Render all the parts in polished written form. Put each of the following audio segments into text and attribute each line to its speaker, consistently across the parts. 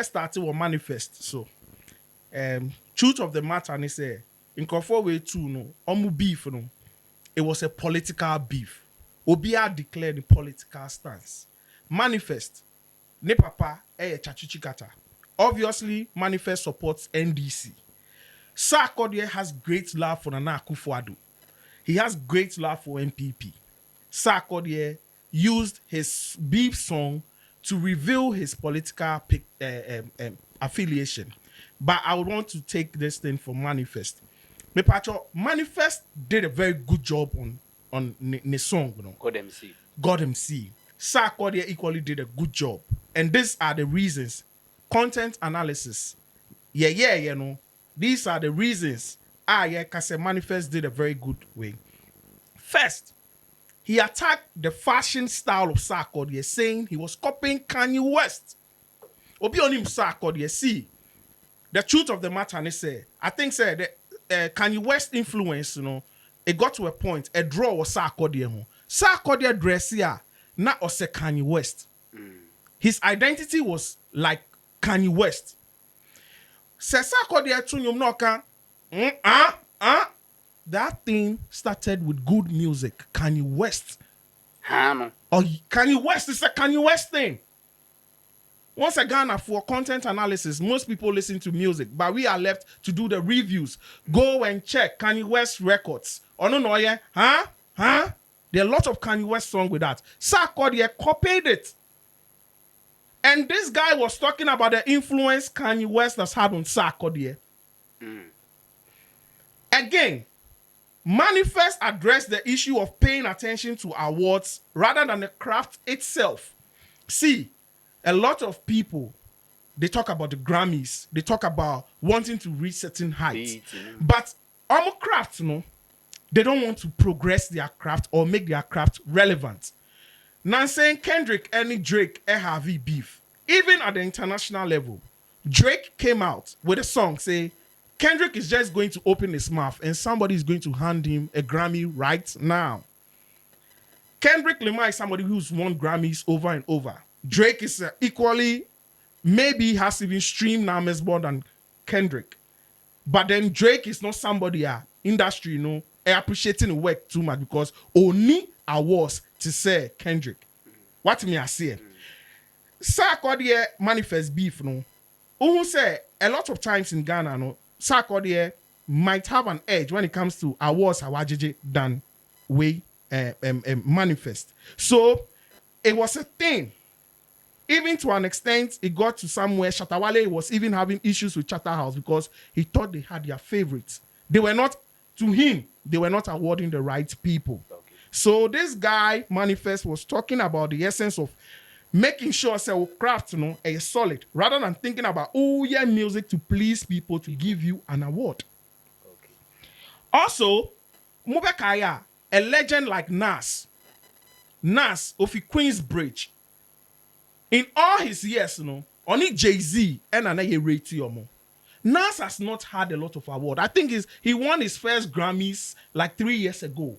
Speaker 1: started or manifest. So truth of the matter is say in Crawford way too no omu beef no. It was a political beef. Obia declared the political stance. Manifest. Ne papa chachichikata. Obviously, Manifest supports NDC. Sarkodie has great love for Nana Akufo-Addo. He has great love for NPP. Sarkodie used his beef song to reveal his political affiliation. But I would want to take this thing for Manifest. Manifest did a very good job on the song, you know. God MC. Sarkodie equally did a good job, and these are the reasons. Content analysis, you know. These are the reasons. Cause Manifest did a very good way. First, he attacked the fashion style of Sarkodie, saying he was copying Kanye West. Obi on him Sarkodie. See, the truth of the matter is I think that Kanye West influence, you know, it got to a point. A draw was Sarkodie. Sarkodie dress here, not ose Kanye West. His identity was like Kanye West. Se Sarkodie tunyum noka. That thing started with good music. Kanye West. Or Kanye West is a Kanye West thing. Once again, for content analysis, most people listen to music, but we are left to do the reviews. Go and check Kanye West records. Oh no, yeah? Huh? There are a lot of Kanye West songs with that. Sarkodie copied it. And this guy was talking about the influence Kanye West has had on Sarkodie. Again, Manifest addressed the issue of paying attention to awards rather than the craft itself. See, a lot of people, they talk about the Grammys. They talk about wanting to reach certain heights. But our craft, you know, they don't want to progress their craft or make their craft relevant. Now saying Kendrick and Drake have beef. Even at the international level, Drake came out with a song say Kendrick is just going to open his mouth and somebody is going to hand him a Grammy right now. Kendrick Lamar is somebody who's won Grammys over and over. Drake is equally, maybe has even streamed numbers more than Kendrick. But then Drake is not somebody industry, you know, appreciating the work too much because only awards to say Kendrick. What me I say? Sarkodie Manifest beef, no. Who say a lot of times in Ghana, no, Sarkodie might have an edge when it comes to awards awajiji than we Manifest. So it was a thing. Even to an extent, it got to somewhere. Shatawale was even having issues with Charterhouse because he thought they had their favorites. They were not, to him, they were not awarding the right people. Okay. So this guy, Manifest, was talking about the essence of making sure craft, you know, is solid, rather than thinking about, music to please people to give you an award. Okay. Also, Mubekaya, a legend like Nas of Queensbridge, in all his years, you know, only Jay-Z and another rate yomo. Nas has not had a lot of awards. I think he won his first Grammys like 3 years ago.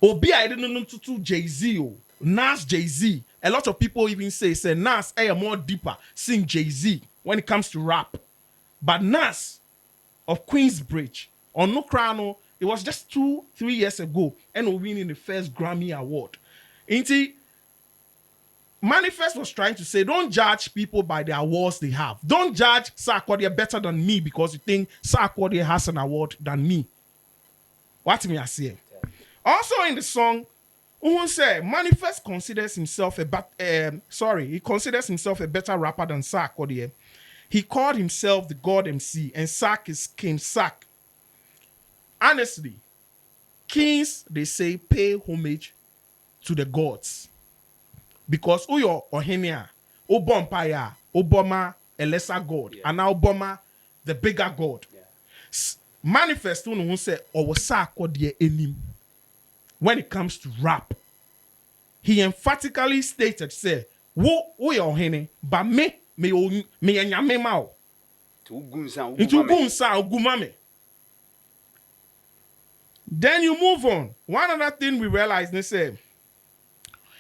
Speaker 1: Obi I didn't know to Jay-Z. Nas Jay-Z. A lot of people even say Nas more deeper, sing Jay-Z when it comes to rap. But Nas of Queensbridge, on No Crown, it was just 2-3 years ago, and winning the first Grammy award. Manifest was trying to say, don't judge people by the awards they have. Don't judge Sarkodie better than me because you think Sarkodie has an award than me. What me I say? Also in the song, who say Manifest considers himself he considers himself a better rapper than Sarkodie. He called himself the God MC, and Sark is King Sark. Honestly, kings, they say, pay homage to the gods. Because Uyo Ohenia, Obompaya, Obama, a lesser god, and now Obama, the bigger god. Yeah. Manifest who say, or Sarkodie enim. When it comes to rap, he emphatically stated, say, wo Uyo Ohene, but me enyame mao. Into gunsa ugumame. Then you move on. One other thing we realize, they say,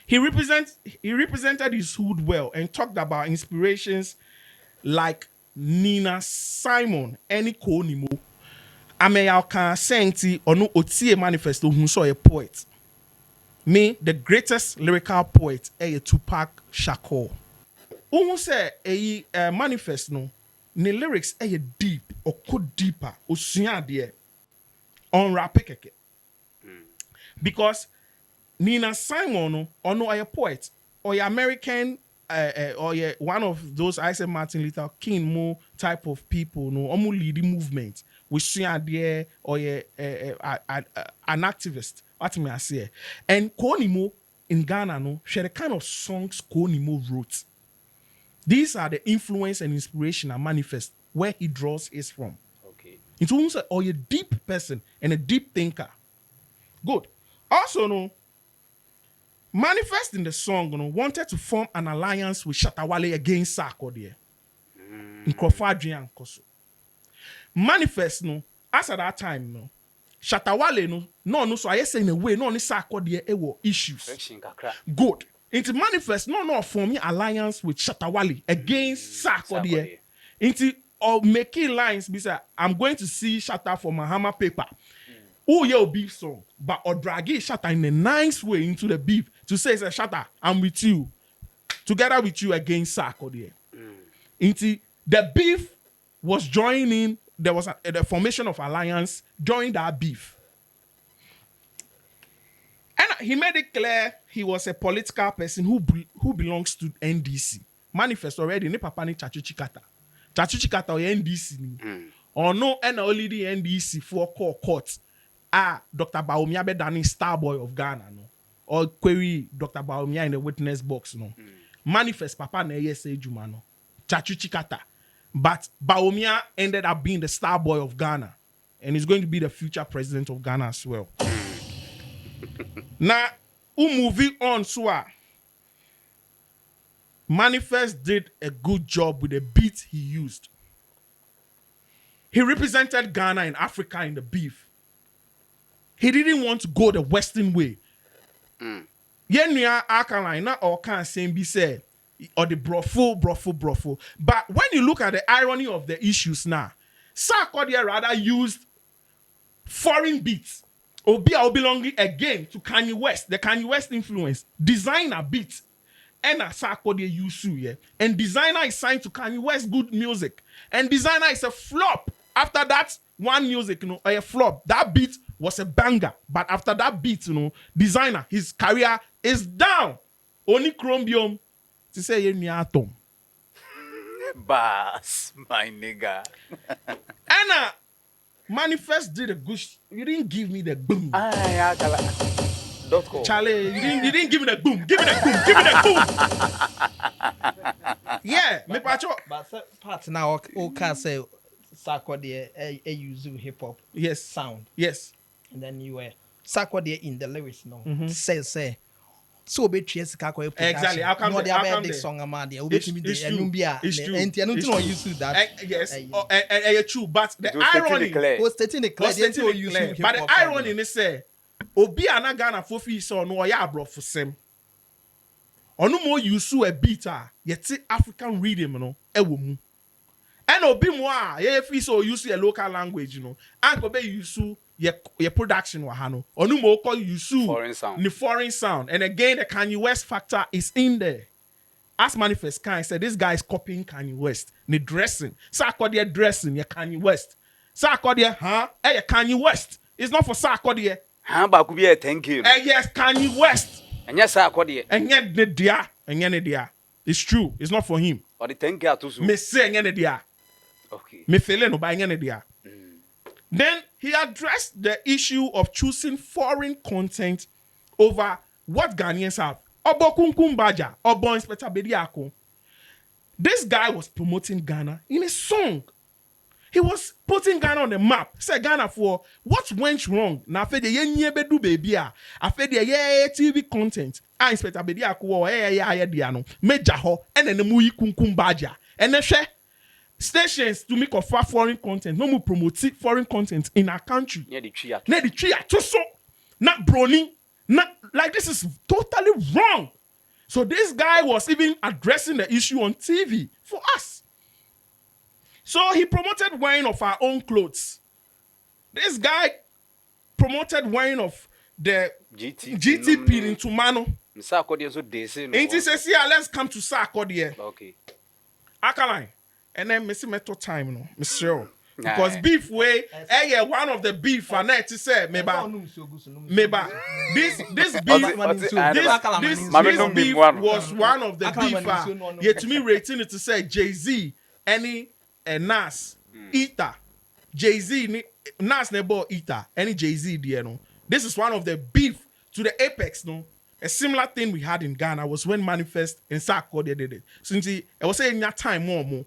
Speaker 1: He represented his hood well and talked about inspirations like Nina Simon, any Konimo. Ameya can senti or no otie manifesto who saw a poet. Me, the greatest lyrical poet, a Tupac Shakur. Who say a manifest no, ne lyrics a deep or could deeper or sunya on rap because Nina Simon or no a poet or a American or one of those I say Martin Luther King more type of people no omu leading movement with sunya or an activist. What me I say? And Konimo in Ghana no share the kind of songs Konimo wrote. These are the influence and inspiration and manifest where he draws is from.
Speaker 2: Okay.
Speaker 1: It's almost like a deep person and a deep thinker. Good. Also, no, manifest in the song, wanted to form an alliance with Shatawale against Sarkodie. In Adrian Koso. Manifest, no, as at that time, no, Shatawale, no, so I say in a way, no, only Sarkodie, were issues. Good. Into manifest, no, forming alliance with Shatawale against Sarkodie. Into or making lines, be say, I'm going to see Shatta for Mahama paper. Oh, your beef song, but or drag Shatta in a nice way into the beef to say, Shatta, I'm with you, together with you against Sarkodie. Into the beef was joining. There was the formation of alliance during that beef. And he made it clear he was a political person who belongs to NDC. Manifest already, ne papa ni Chachuchikata. Chachuchikata or NDC. Or no, and only the NDC for court. Dr. Bawumia Bedani, star boy of Ghana, no. Or query Dr. Bawumia in the witness box, no. Manifest papa na say Jumano. Chachuchikata. But Bawumia ended up being the star boy of Ghana. And he's going to be the future president of Ghana as well. Now, moving on, so Manifest did a good job with the beat he used. He represented Ghana and Africa in the beef. He didn't want to go the Western way. Yenya Akaline, not all can same be said, or the brofo. But when you look at the irony of the issues now, Sarkodie rather used foreign beats. Obi belonging again to Kanye West, the Kanye West influence, designer beat, and a Sarkodie Yusu, yeah. And designer is signed to Kanye West good music. And designer is a flop. After that one music, a flop. That beat was a banger. But after that beat, designer, his career is down. Only Chromium to say any atom.
Speaker 2: Bass, my nigga.
Speaker 1: And Manifest did a good. You didn't give me the boom. Charlie, you didn't give me the boom. Give me the boom. Yeah, me pacho.
Speaker 3: But part now, all can say Sarkodie a use hip hop.
Speaker 1: Yes.
Speaker 3: Sound.
Speaker 1: Yes.
Speaker 3: And then you were Sarkodie in the lyrics, no. Say. So be cheers kako
Speaker 1: exactly. How come
Speaker 3: the song amadi? It's true. It's true. And you use that.
Speaker 1: Yes. True. But the irony
Speaker 3: was stating the clear.
Speaker 1: But the irony is say, Obi Anagana Fofi so no ya bro for sem. Onu mo use a beat yet African rhythm no ewomu. And Obi mo ye fi so use a local language and go be use your production wahano. Onu mo call use foreign sound. And again the Kanye West factor is in there. As Manifest Kanye said, this guy is copying Kanye West. The dressing. Sarkodie dressing, yeah, Kanye West. Sarkodie, Hey, Kanye West. It's not for Sarkodie.
Speaker 2: But could be a thank you.
Speaker 1: Yes, Kanye West.
Speaker 2: And yes, Sarkodie.
Speaker 1: And yet the dia. And yet the dia. It's true. It's not for him.
Speaker 2: Or the thank you too soon.
Speaker 1: Me say and dia.
Speaker 2: Okay.
Speaker 1: Me fele no by and dia. Then he addressed the issue of choosing foreign content over what Ghanaians have. Obo Kunkum Baja, Obo Inspector Bediako. This guy was promoting Ghana in a song. He was putting Ghana on the map. Say Ghana for what went wrong. Na fe de ye bedu baby a. Afe de ye TV content. Inspector Bediako wo ye dia no. Meja ho ene ne mu yi Kunkum Baja. Ene hwe stations to make of foreign content. No more promote foreign content in our country.
Speaker 2: Near the tree.
Speaker 1: To so. Not brony. Not like this is totally wrong. So this guy was even addressing the issue on TV for us. So he promoted wearing of our own clothes. This guy promoted wearing of the GTP into Mano.
Speaker 2: Sarkodie so desi no.
Speaker 1: Ain't says, yeah, let's come to Sarkodie.
Speaker 2: Okay.
Speaker 1: Akaline. And then Missy Meto time, no, Mr.
Speaker 2: Nah.
Speaker 1: Because beef way, yeah, one of the beef, and that to say, maybe this beef was one of the beef. Yet to me rating it to say Jay-Z, any Nas, Eater, Jay-Z, Nas nebo Eater, any Jay-Z, dear no. This is one of the beef to the apex, no. A similar thing we had in Ghana was when Manifest in Sarkodie did it. Since it was saying that time more.